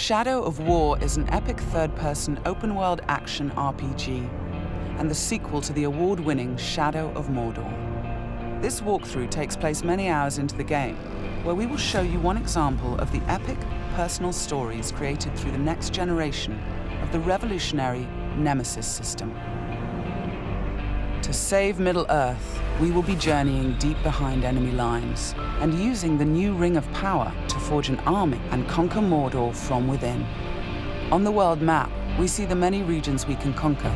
Shadow of War is an epic third-person open-world action RPG and the sequel to the award-winning Shadow of Mordor. This walkthrough takes place many hours into the game, where we will show you one example of the epic, personal stories created through the next generation of the revolutionary Nemesis system. To save Middle-earth, we will be journeying deep behind enemy lines and using the new Ring of Power to forge an army and conquer Mordor from within. On the world map, we see the many regions we can conquer.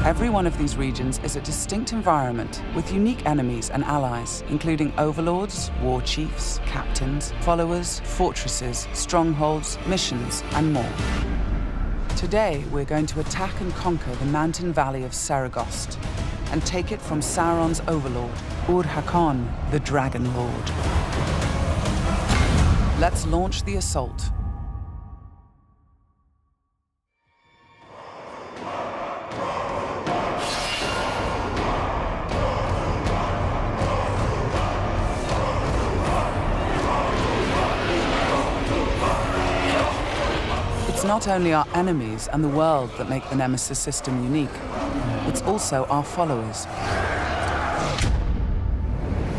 Every one of these regions is a distinct environment with unique enemies and allies, including overlords, war chiefs, captains, followers, fortresses, strongholds, missions, and more. Today, we're going to attack and conquer the mountain valley of Saragost and take it from Sauron's overlord, Ur-Hakon, the Dragon Lord. Let's launch the assault. It's not only our enemies and the world that make the Nemesis system unique, it's also our followers.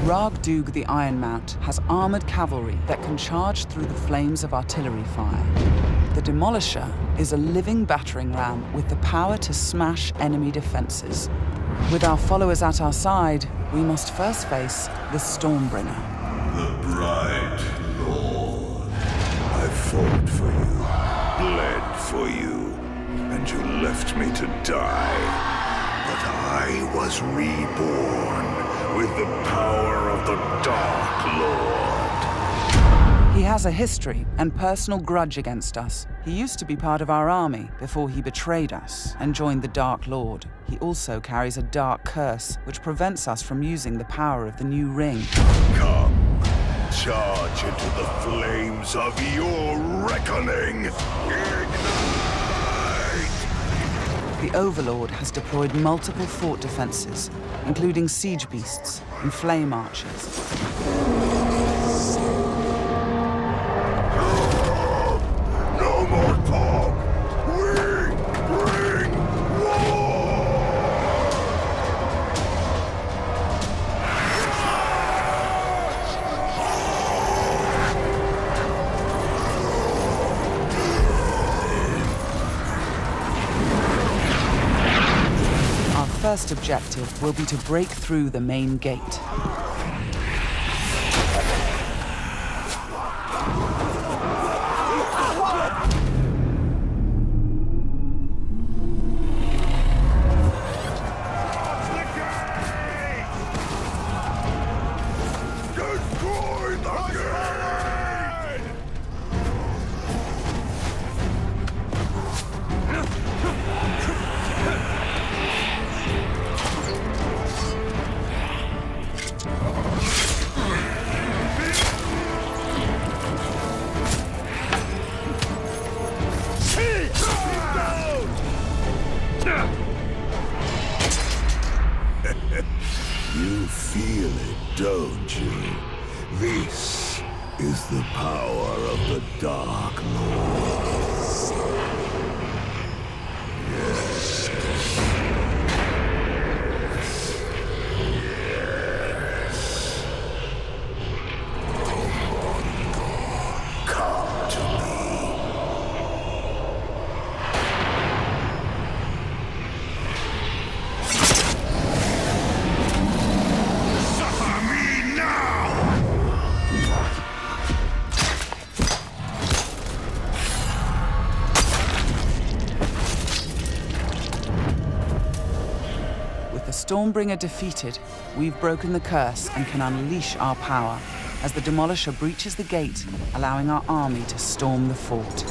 Ragdug the Iron Mount has armored cavalry that can charge through the flames of artillery fire. The Demolisher is a living battering ram with the power to smash enemy defenses. With our followers at our side, we must first face the Stormbringer. The bright Lord, I fought for you, bled for you, and you left me to die. But I was reborn with the power of the Dark Lord. He has a history and personal grudge against us. He used to be part of our army before he betrayed us and joined the Dark Lord. He also carries a dark curse, which prevents us from using the power of the new ring. Come, charge into the flames of your reckoning. The Overlord has deployed multiple fort defenses, including siege beasts and flame archers. No more talk! We bring war! Our first objective will be to break through the main gate. Destroy the gate! You feel it, don't you? This is the power of the Dark Lord. Yes. Yes. Come to me. Suffer me now! With the Stormbringer defeated, we've broken the curse and can unleash our power as the Demolisher breaches the gate, allowing our army to storm the fort.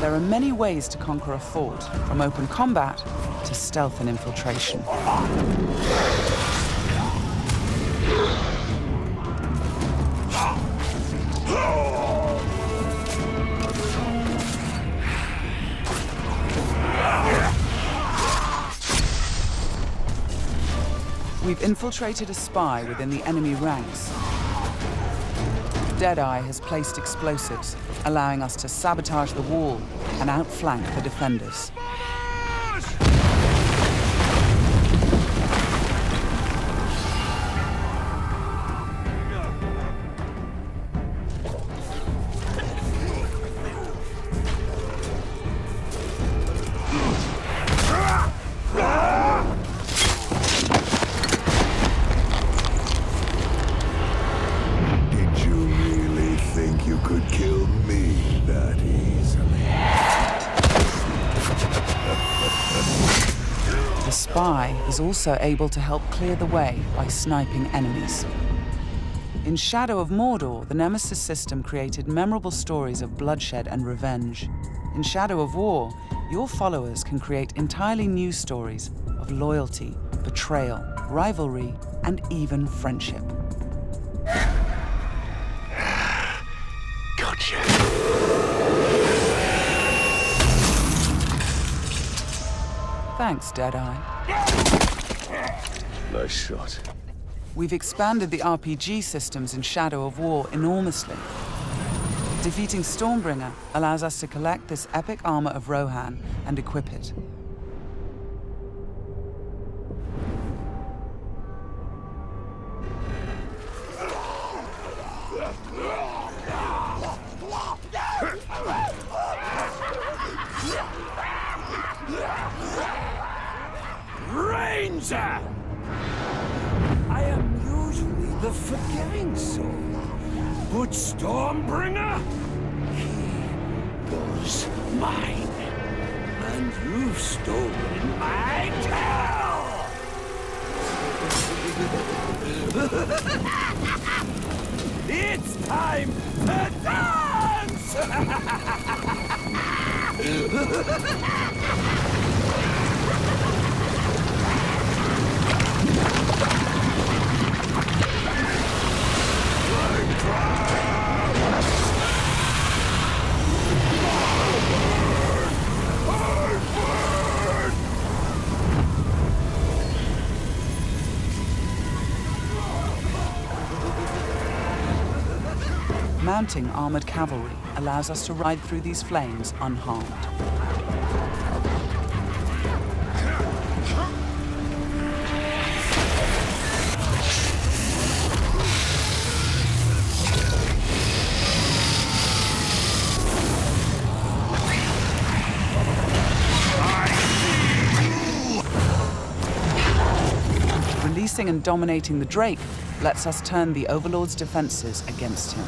There are many ways to conquer a fort, from open combat to stealth and infiltration. We've infiltrated a spy within the enemy ranks. Deadeye has placed explosives, allowing us to sabotage the wall and outflank the defenders. The spy is also able to help clear the way by sniping enemies. In Shadow of Mordor, the Nemesis system created memorable stories of bloodshed and revenge. In Shadow of War, your followers can create entirely new stories of loyalty, betrayal, rivalry, and even friendship. Gotcha. Thanks, Deadeye. Nice shot. We've expanded the RPG systems in Shadow of War enormously. Defeating Stormbringer allows us to collect this epic armor of Rohan and equip it. Ranger! I am usually the forgiving soul, but Stormbringer, he was mine, and you've stolen my tail! It's time to dance! Mounting armored cavalry allows us to ride through these flames unharmed. Releasing and dominating the Drake lets us turn the Overlord's defenses against him.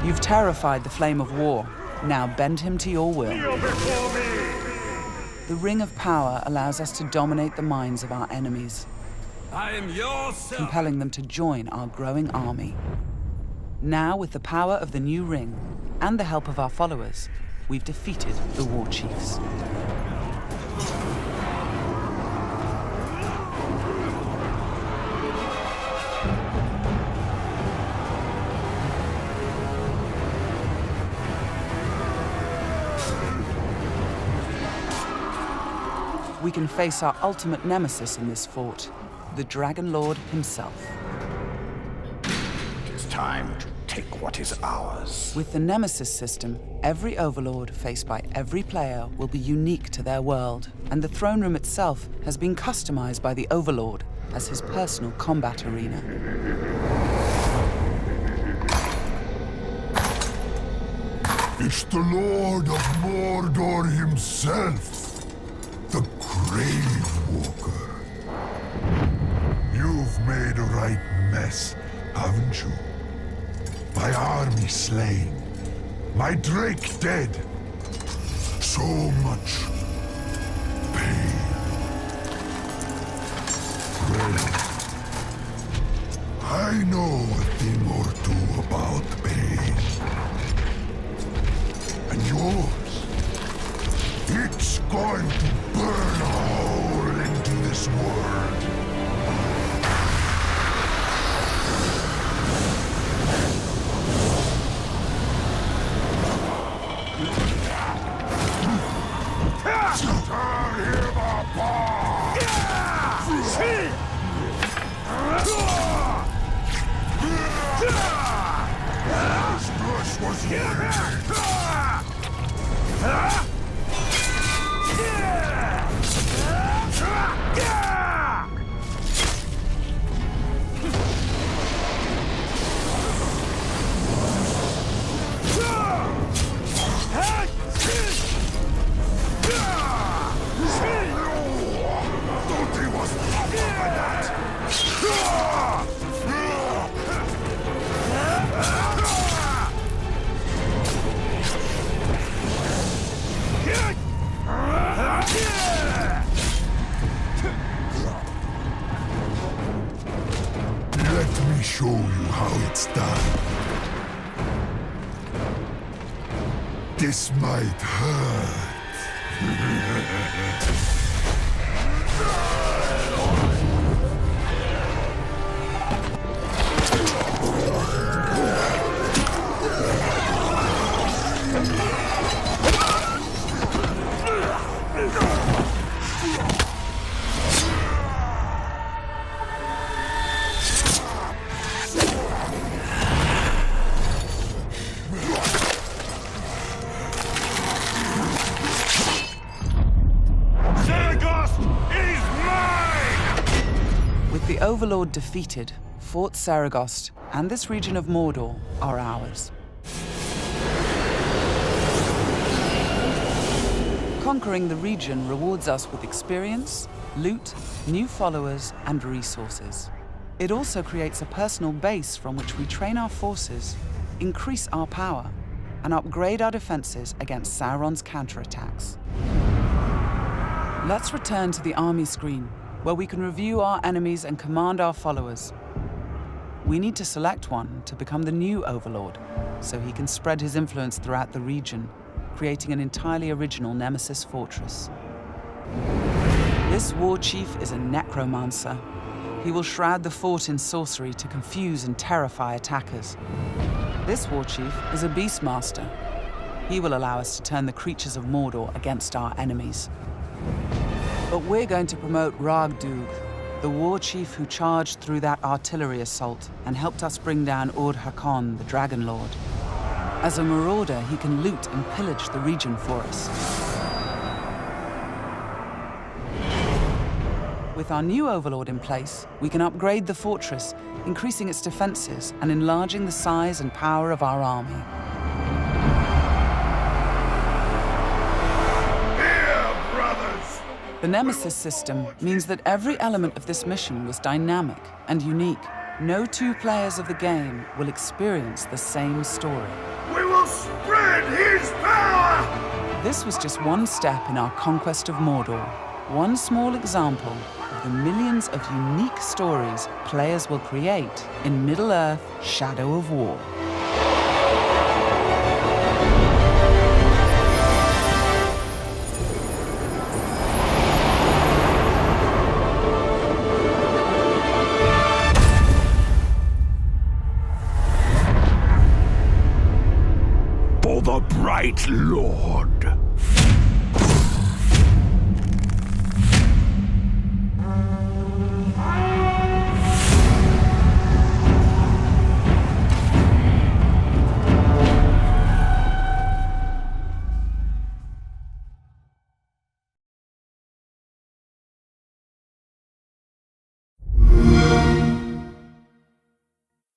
You've terrified the Flame of War. Now bend him to your will. The Ring of Power allows us to dominate the minds of our enemies, I am your son. compelling them to join our growing army. Now, with the power of the new ring and the help of our followers, we've defeated the War Chiefs. we can face our ultimate nemesis in this fort, the Dragon Lord himself. It is time to take what is ours. With the Nemesis system, every Overlord faced by every player will be unique to their world, and the throne room itself has been customized by the Overlord as his personal combat arena. It's the Lord of Mordor himself, the Grave Walker. You've made a right mess, haven't you? My army slain, my Drake dead. So much pain. Well, I know a thing or two about pain. And yours, it's going to burn a hole into this world. Let me show you how it's done. This might hurt. With the Overlord defeated, Fort Saragost and this region of Mordor are ours. Conquering the region rewards us with experience, loot, new followers, and resources. It also creates a personal base from which we train our forces, increase our power, and upgrade our defenses against Sauron's counterattacks. Let's return to the army screen, where we can review our enemies and command our followers. We need to select one to become the new Overlord, so he can spread his influence throughout the region, creating an entirely original Nemesis fortress. This war chief is a necromancer. He will shroud the fort in sorcery to confuse and terrify attackers. This war chief is a beastmaster. He will allow us to turn the creatures of Mordor against our enemies. But we're going to promote Ragdug, the war chief who charged through that artillery assault and helped us bring down Ord-Hakon, the Dragon Lord. As a marauder, he can loot and pillage the region for us. With our new Overlord in place, we can upgrade the fortress, increasing its defenses and enlarging the size and power of our army. The Nemesis system means that every element of this mission was dynamic and unique. No two players of the game will experience the same story. We will spread his power! This was just one step in our conquest of Mordor, one small example of the millions of unique stories players will create in Middle-earth: Shadow of War. For the Bright Lord.